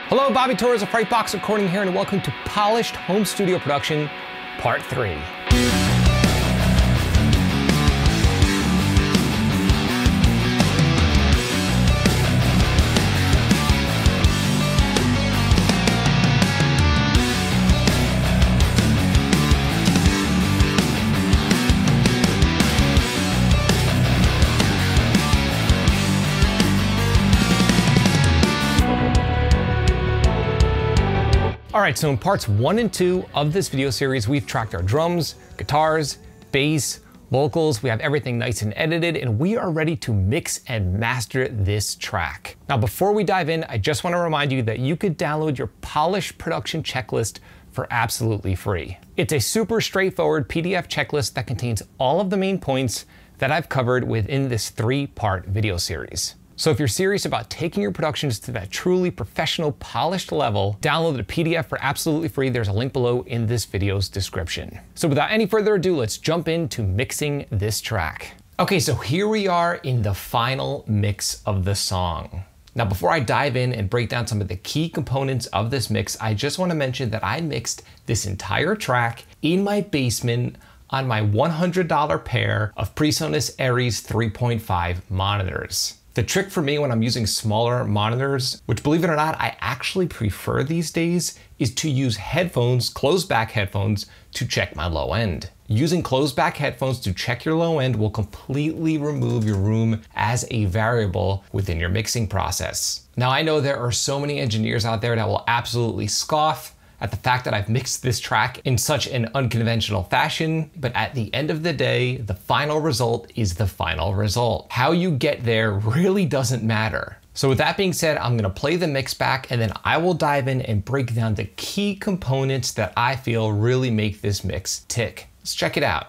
Hello, Bobby Torres of Frightbox Recording here, and welcome to Polished Home Studio Production, Part 3. All right, so in parts 1 and 2 of this video series, we've tracked our drums, guitars, bass, vocals. We have everything nice and edited, and we are ready to mix and master this track. Now, before we dive in, I just want to remind you that you could download your polished production checklist for absolutely free. It's a super straightforward PDF checklist that contains all of the main points that I've covered within this 3-part video series. So if you're serious about taking your productions to that truly professional, polished level, download the PDF for absolutely free. There's a link below in this video's description. So without any further ado, let's jump into mixing this track. Okay, so here we are in the final mix of the song. Now, before I dive in and break down some of the key components of this mix, I just want to mention that I mixed this entire track in my basement on my $100 pair of PreSonus Aries 3.5 monitors. The trick for me when I'm using smaller monitors, which believe it or not, I actually prefer these days, is to use headphones, closed back headphones, to check my low end. Using closed back headphones to check your low end will completely remove your room as a variable within your mixing process. Now, I know there are so many engineers out there that will absolutely scoff at the fact that I've mixed this track in such an unconventional fashion, but at the end of the day, the final result is the final result. How you get there really doesn't matter. So with that being said, I'm gonna play the mix back, and then I will dive in and break down the key components that I feel really make this mix tick. Let's check it out.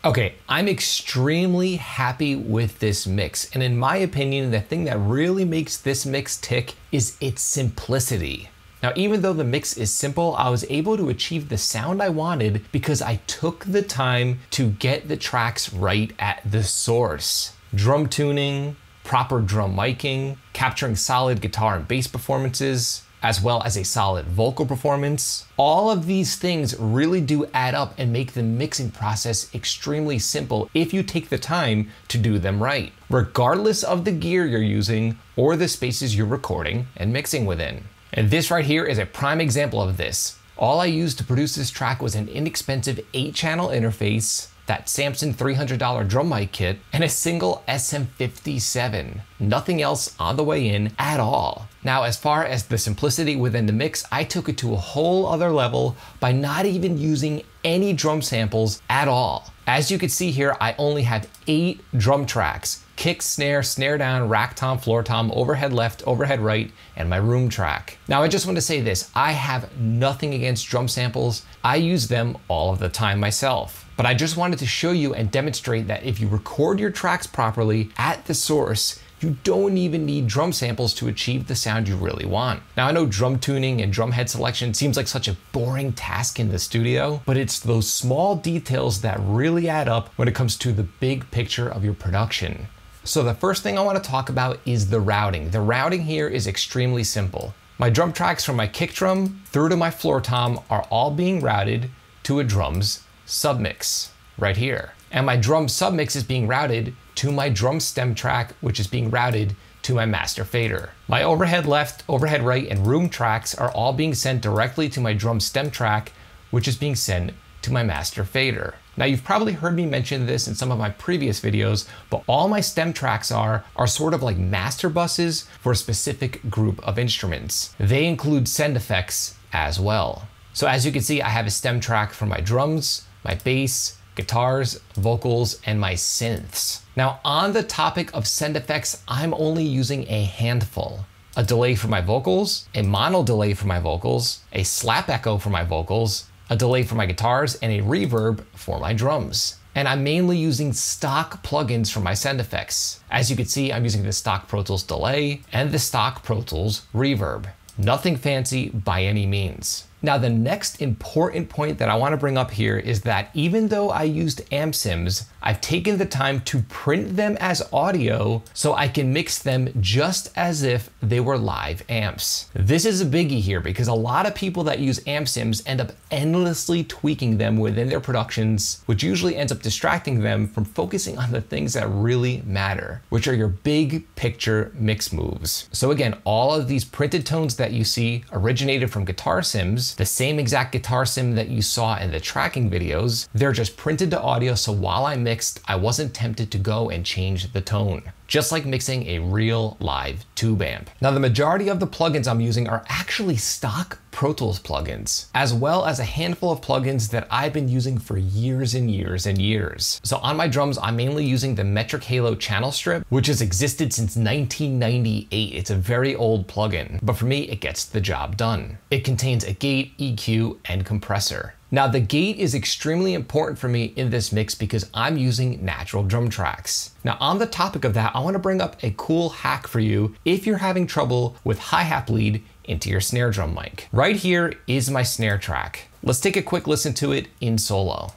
Okay, I'm extremely happy with this mix, and in my opinion, the thing that really makes this mix tick is its simplicity. Now, even though the mix is simple, I was able to achieve the sound I wanted because I took the time to get the tracks right at the source. Drum tuning, proper drum miking, capturing solid guitar and bass performances, as well as a solid vocal performance. All of these things really do add up and make the mixing process extremely simple if you take the time to do them right, regardless of the gear you're using or the spaces you're recording and mixing within. And this right here is a prime example of this. All I used to produce this track was an inexpensive 8-channel interface, that Samson $300 drum mic kit, and a single SM57. Nothing else on the way in at all. Now, as far as the simplicity within the mix, I took it to a whole other level by not even using any drum samples at all. As you can see here, I only have 8 drum tracks: kick, snare, snare down, rack tom, floor tom, overhead left, overhead right, and my room track. Now, I just want to say this, I have nothing against drum samples. I use them all of the time myself. But I just wanted to show you and demonstrate that if you record your tracks properly at the source, you don't even need drum samples to achieve the sound you really want. Now, I know drum tuning and drum head selection seems like such a boring task in the studio, but it's those small details that really add up when it comes to the big picture of your production. So the first thing I want to talk about is the routing. The routing here is extremely simple. My drum tracks from my kick drum through to my floor tom are all being routed to a drums submix right here. And my drum submix is being routed to my drum stem track, which is being routed to my master fader. My overhead left, overhead right, and room tracks are all being sent directly to my drum stem track, which is being sent to my master fader. Now, you've probably heard me mention this in some of my previous videos, but all my stem tracks are sort of like master buses for a specific group of instruments. They include send effects as well. So as you can see, I have a stem track for my drums, my bass, guitars, vocals, and my synths. Now, on the topic of send effects, I'm only using a handful. A delay for my vocals, a mono delay for my vocals, a slap echo for my vocals, a delay for my guitars, and a reverb for my drums. And I'm mainly using stock plugins for my send effects. As you can see, I'm using the stock Pro Tools delay and the stock Pro Tools reverb. Nothing fancy by any means. Now, the next important point that I want to bring up here is that even though I used amp sims, I've taken the time to print them as audio so I can mix them just as if they were live amps. This is a biggie here because a lot of people that use amp sims end up endlessly tweaking them within their productions, which usually ends up distracting them from focusing on the things that really matter, which are your big picture mix moves. So again, all of these printed tones that you see originated from guitar sims, the same exact guitar sim that you saw in the tracking videos. They're just printed to audio, so while I mixed, I wasn't tempted to go and change the tone, just like mixing a real live tube amp. Now, the majority of the plugins I'm using are actually stock Pro Tools plugins, as well as a handful of plugins that I've been using for years and years and years. So on my drums, I'm mainly using the Metric Halo channel strip, which has existed since 1998. It's a very old plugin, but for me, it gets the job done. It contains a gate, EQ, and compressor. Now, the gate is extremely important for me in this mix because I'm using natural drum tracks. Now, on the topic of that, I want to bring up a cool hack for you if you're having trouble with hi-hat bleed into your snare drum mic. Right here is my snare track. Let's take a quick listen to it in solo.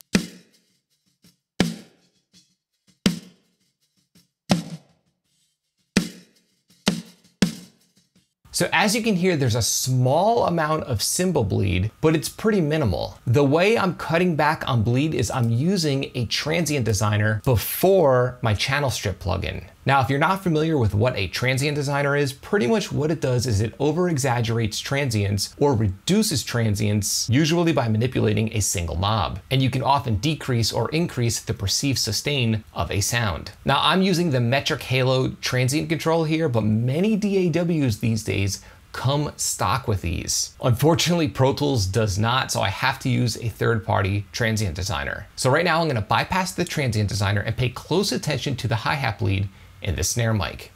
So as you can hear, there's a small amount of cymbal bleed, but it's pretty minimal. The way I'm cutting back on bleed is I'm using a transient designer before my channel strip plugin. Now, if you're not familiar with what a transient designer is, pretty much what it does is it over-exaggerates transients or reduces transients, usually by manipulating a single knob. And you can often decrease or increase the perceived sustain of a sound. Now, I'm using the Metric Halo Transient Control here, but many DAWs these days come stock with these. Unfortunately, Pro Tools does not, so I have to use a third-party transient designer. So right now I'm gonna bypass the transient designer and pay close attention to the hi-hat bleed in the snare mic.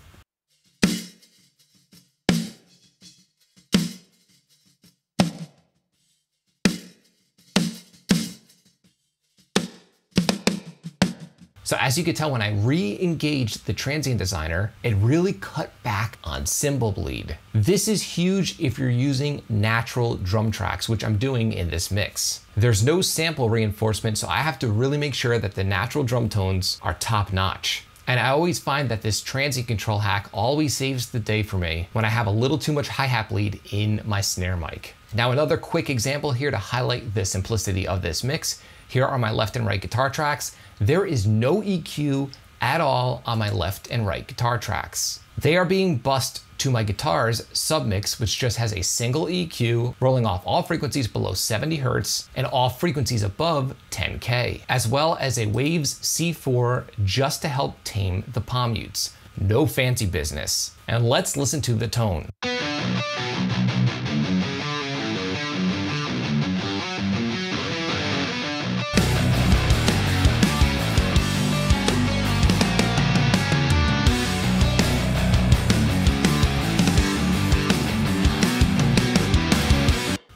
So as you can tell, when I re-engaged the transient designer, it really cut back on cymbal bleed. This is huge if you're using natural drum tracks, which I'm doing in this mix. There's no sample reinforcement, so I have to really make sure that the natural drum tones are top notch. And I always find that this transient control hack always saves the day for me when I have a little too much hi-hat bleed in my snare mic. Now, another quick example here to highlight the simplicity of this mix. Here are my left and right guitar tracks. There is no EQ at all on my left and right guitar tracks. They are being bussed to my guitar's submix, which just has a single EQ rolling off all frequencies below 70 Hertz and all frequencies above 10K, as well as a Waves C4 just to help tame the palm mutes. No fancy business. And let's listen to the tone.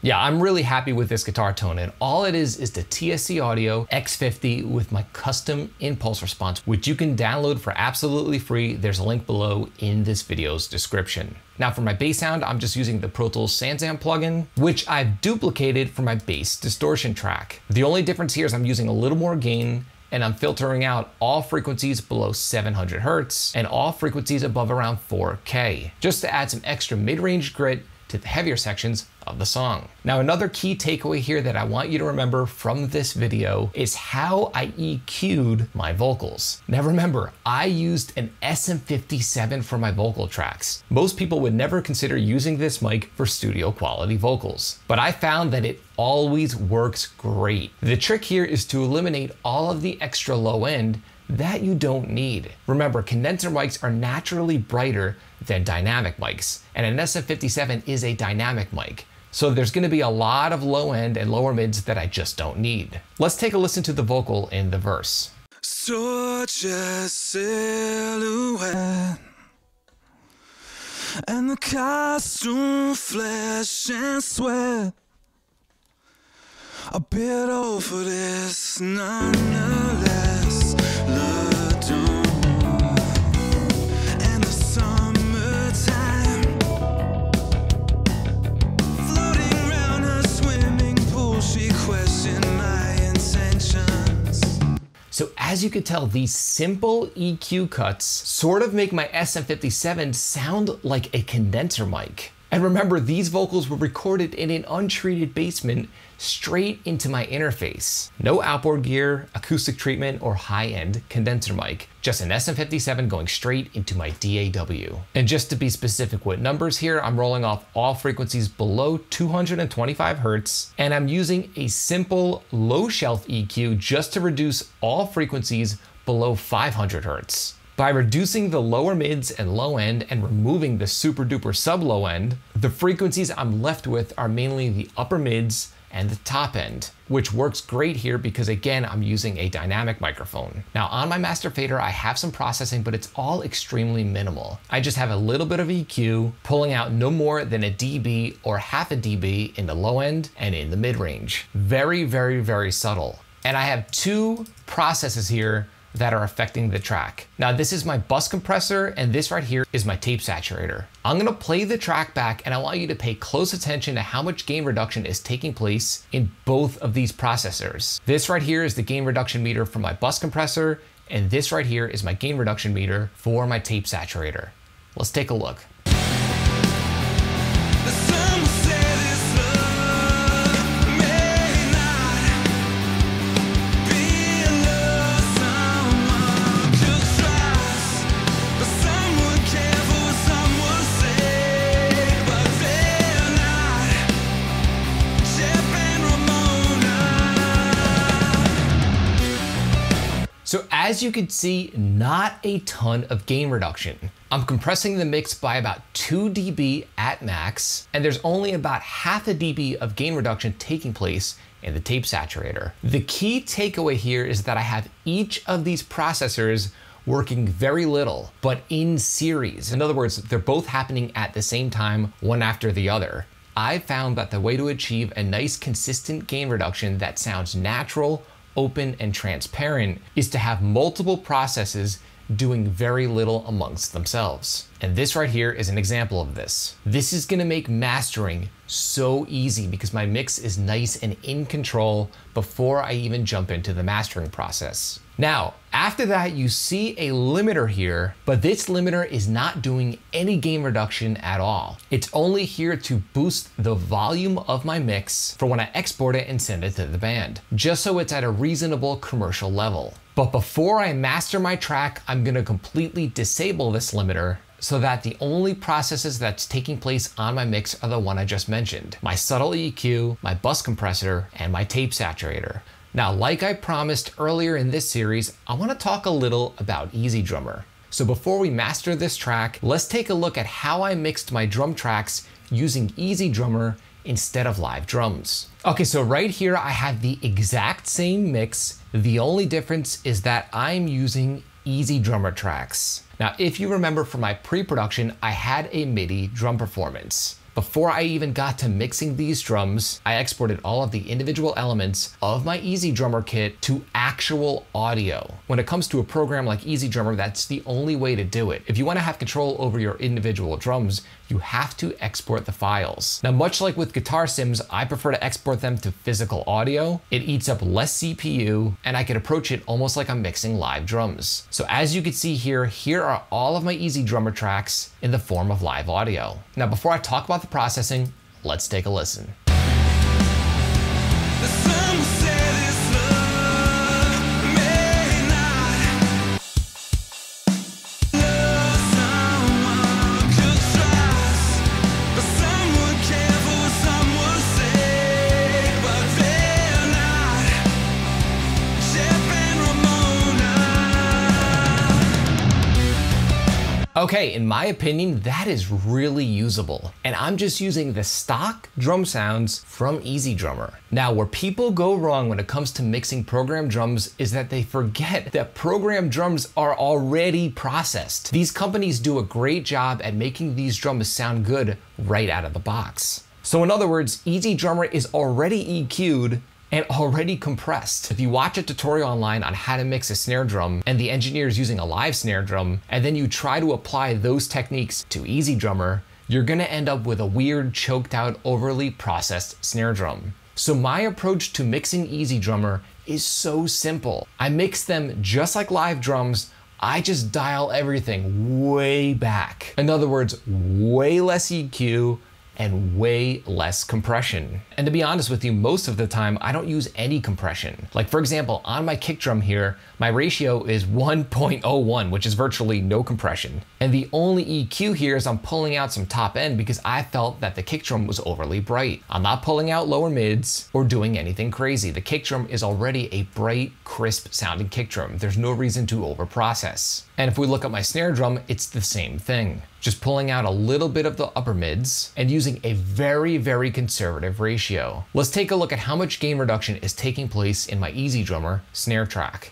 Yeah, I'm really happy with this guitar tone, and all it is the TSC Audio X50 with my custom impulse response, which you can download for absolutely free. There's a link below in this video's description. Now for my bass sound, I'm just using the Pro Tools SansAmp plugin, which I've duplicated for my bass distortion track. The only difference here is I'm using a little more gain, and I'm filtering out all frequencies below 700 Hertz and all frequencies above around 4K, just to add some extra mid-range grit to the heavier sections of the song. Now, another key takeaway here that I want you to remember from this video is how I EQ'd my vocals. Now remember, I used an SM57 for my vocal tracks. Most people would never consider using this mic for studio quality vocals, but I found that it always works great. The trick here is to eliminate all of the extra low end that you don't need. Remember, condenser mics are naturally brighter than dynamic mics, and an SM57 is a dynamic mic. So there's gonna be a lot of low end and lower mids that I just don't need. Let's take a listen to the vocal in the verse. Such a silhouette, and the costume flesh and sweat, a bit over this nonetheless. And the summertime, floating around her swimming pool, she questioned my intentions. So as you could tell, these simple EQ cuts sort of make my SM57 sound like a condenser mic. And remember, these vocals were recorded in an untreated basement straight into my interface. No outboard gear, acoustic treatment, or high-end condenser mic. Just an SM57 going straight into my DAW. And just to be specific with numbers here, I'm rolling off all frequencies below 225 Hertz, and I'm using a simple low shelf EQ just to reduce all frequencies below 500 Hertz. By reducing the lower mids and low end and removing the super duper sub low end, the frequencies I'm left with are mainly the upper mids and the top end, which works great here because again, I'm using a dynamic microphone. Now on my master fader, I have some processing, but it's all extremely minimal. I just have a little bit of EQ, pulling out no more than a dB or half a dB in the low end and in the mid range. Very, very, very subtle. And I have two processes here that are affecting the track. Now this is my bus compressor and this right here is my tape saturator. I'm gonna play the track back and I want you to pay close attention to how much gain reduction is taking place in both of these processors. This right here is the gain reduction meter for my bus compressor and this right here is my gain reduction meter for my tape saturator. Let's take a look. So as you can see, not a ton of gain reduction. I'm compressing the mix by about 2 dB at max, and there's only about half a dB of gain reduction taking place in the tape saturator. The key takeaway here is that I have each of these processors working very little, but in series. In other words, they're both happening at the same time, one after the other. I found that the way to achieve a nice consistent gain reduction that sounds natural, open, and transparent is to have multiple processes doing very little amongst themselves. And this right here is an example of this. This is gonna make mastering so easy because my mix is nice and in control before I even jump into the mastering process. Now, after that, you see a limiter here, but this limiter is not doing any gain reduction at all. It's only here to boost the volume of my mix for when I export it and send it to the band, just so it's at a reasonable commercial level. But before I master my track, I'm gonna completely disable this limiter so that the only processes that's taking place on my mix are the one I just mentioned: my subtle EQ, my bus compressor, and my tape saturator. Now, like I promised earlier in this series, I want to talk a little about EZdrummer. So before we master this track, let's take a look at how I mixed my drum tracks using EZdrummer instead of live drums. Okay, so right here I have the exact same mix. The only difference is that I'm using EZdrummer tracks. Now, if you remember from my pre-production, I had a MIDI drum performance. Before I even got to mixing these drums, I exported all of the individual elements of my EZdrummer kit to actual audio. When it comes to a program like EZdrummer, that's the only way to do it. If you want to have control over your individual drums, you have to export the files. Now, much like with guitar sims, I prefer to export them to physical audio. It eats up less CPU, and I can approach it almost like I'm mixing live drums. So as you can see here, here are all of my Easy Drummer tracks in the form of live audio. Now, before I talk about the processing, let's take a listen. Okay, in my opinion, that is really usable. And I'm just using the stock drum sounds from Easy Drummer. Now, where people go wrong when it comes to mixing programmed drums is that they forget that programmed drums are already processed. These companies do a great job at making these drums sound good right out of the box. So in other words, Easy Drummer is already EQ'd and already compressed. If you watch a tutorial online on how to mix a snare drum and the engineer is using a live snare drum, and then you try to apply those techniques to Easy Drummer, you're gonna end up with a weird, choked out, overly processed snare drum. So my approach to mixing Easy Drummer is so simple. I mix them just like live drums. I just dial everything way back. In other words, way less EQ, and way less compression. And to be honest with you, most of the time, I don't use any compression. Like for example, on my kick drum here, my ratio is 1.01, which is virtually no compression. And the only EQ here is I'm pulling out some top end because I felt that the kick drum was overly bright. I'm not pulling out lower mids or doing anything crazy. The kick drum is already a bright, crisp sounding kick drum. There's no reason to overprocess. And if we look at my snare drum, it's the same thing. Just pulling out a little bit of the upper mids and using a very, very conservative ratio. Let's take a look at how much gain reduction is taking place in my Easy Drummer snare track.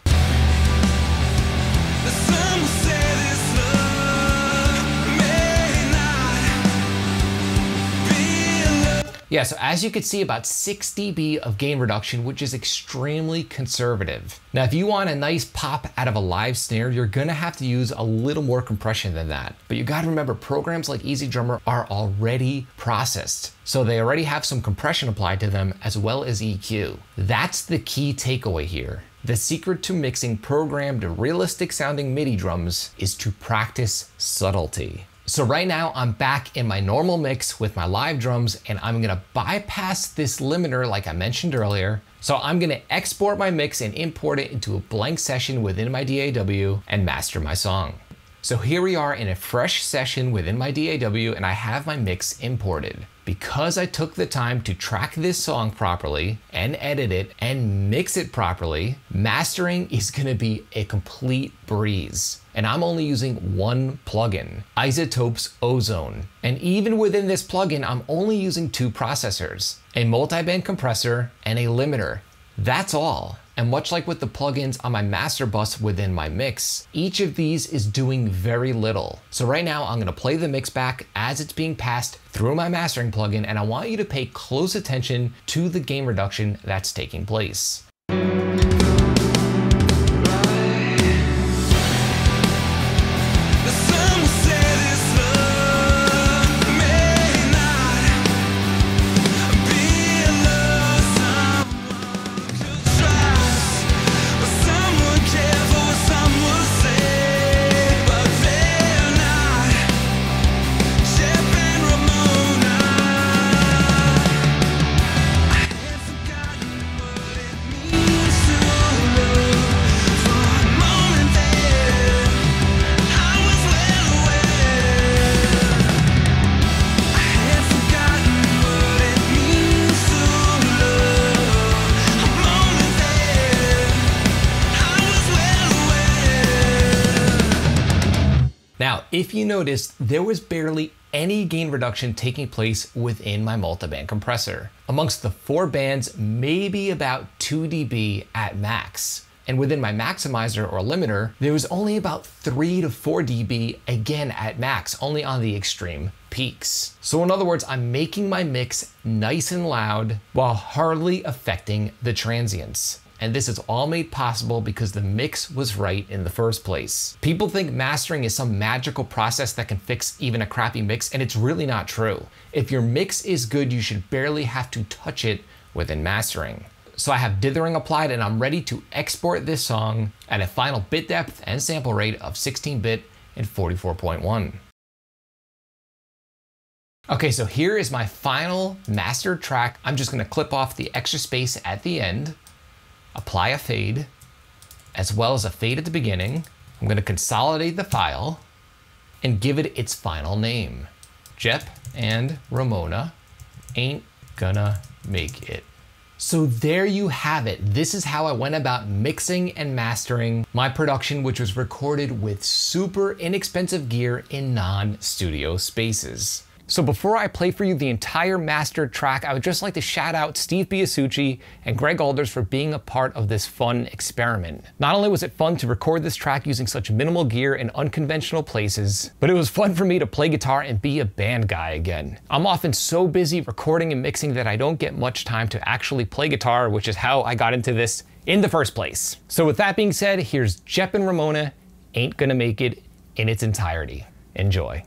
Yeah, so as you can see, about 6 dB of gain reduction, which is extremely conservative. Now, if you want a nice pop out of a live snare, you're gonna have to use a little more compression than that. But you gotta remember, programs like Easy Drummer are already processed. So they already have some compression applied to them as well as EQ. That's the key takeaway here. The secret to mixing programmed, realistic sounding MIDI drums is to practice subtlety. So right now I'm back in my normal mix with my live drums, and I'm gonna bypass this limiter like I mentioned earlier. So I'm gonna export my mix and import it into a blank session within my DAW and master my song. So here we are in a fresh session within my DAW, and I have my mix imported. Because I took the time to track this song properly and edit it and mix it properly, mastering is gonna be a complete breeze. And I'm only using one plugin, iZotope's Ozone. And even within this plugin, I'm only using 2 processors, a multi-band compressor and a limiter. That's all. And much like with the plugins on my master bus within my mix, each of these is doing very little. So right now I'm gonna play the mix back as it's being passed through my mastering plugin, and I want you to pay close attention to the gain reduction that's taking place. Now, if you noticed, there was barely any gain reduction taking place within my multiband compressor. Amongst the 4 bands, maybe about 2 dB at max. And within my maximizer or limiter, there was only about 3 to 4 dB, again at max, only on the extreme peaks. So in other words, I'm making my mix nice and loud while hardly affecting the transients. and this is all made possible because the mix was right in the first place. People think mastering is some magical process that can fix even a crappy mix, and it's really not true. If your mix is good, you should barely have to touch it within mastering. So I have dithering applied, and I'm ready to export this song at a final bit depth and sample rate of 16-bit and 44.1. Okay, so here is my final mastered track. I'm just gonna clip off the extra space at the end, apply a fade, as well as a fade at the beginning. I'm gonna consolidate the file and give it its final name. Jep and Ramona ain't gonna make it. So there you have it. This is how I went about mixing and mastering my production, which was recorded with super inexpensive gear in non-studio spaces. So before I play for you the entire mastered track, I would just like to shout out Steve Biasucci and Greg Alders for being a part of this fun experiment. Not only was it fun to record this track using such minimal gear in unconventional places, but it was fun for me to play guitar and be a band guy again. I'm often so busy recording and mixing that I don't get much time to actually play guitar, which is how I got into this in the first place. So with that being said, here's Jep and Ramona Ain't Gonna Make It in its entirety. Enjoy.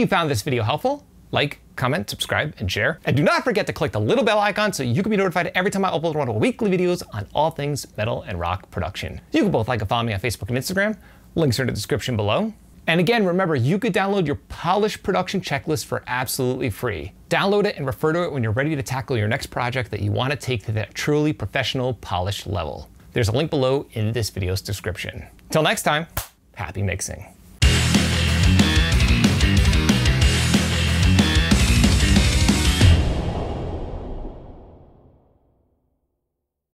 you found this video helpful, like, comment, subscribe, and share. And do not forget to click the little bell icon so you can be notified every time I upload one of our weekly videos on all things metal and rock production. You can both like and follow me on Facebook and Instagram. Links are in the description below. And again, remember, you could download your polished production checklist for absolutely free. Download it and refer to it when you're ready to tackle your next project that you want to take to that truly professional, polished level. There's a link below in this video's description. Till next time, happy mixing.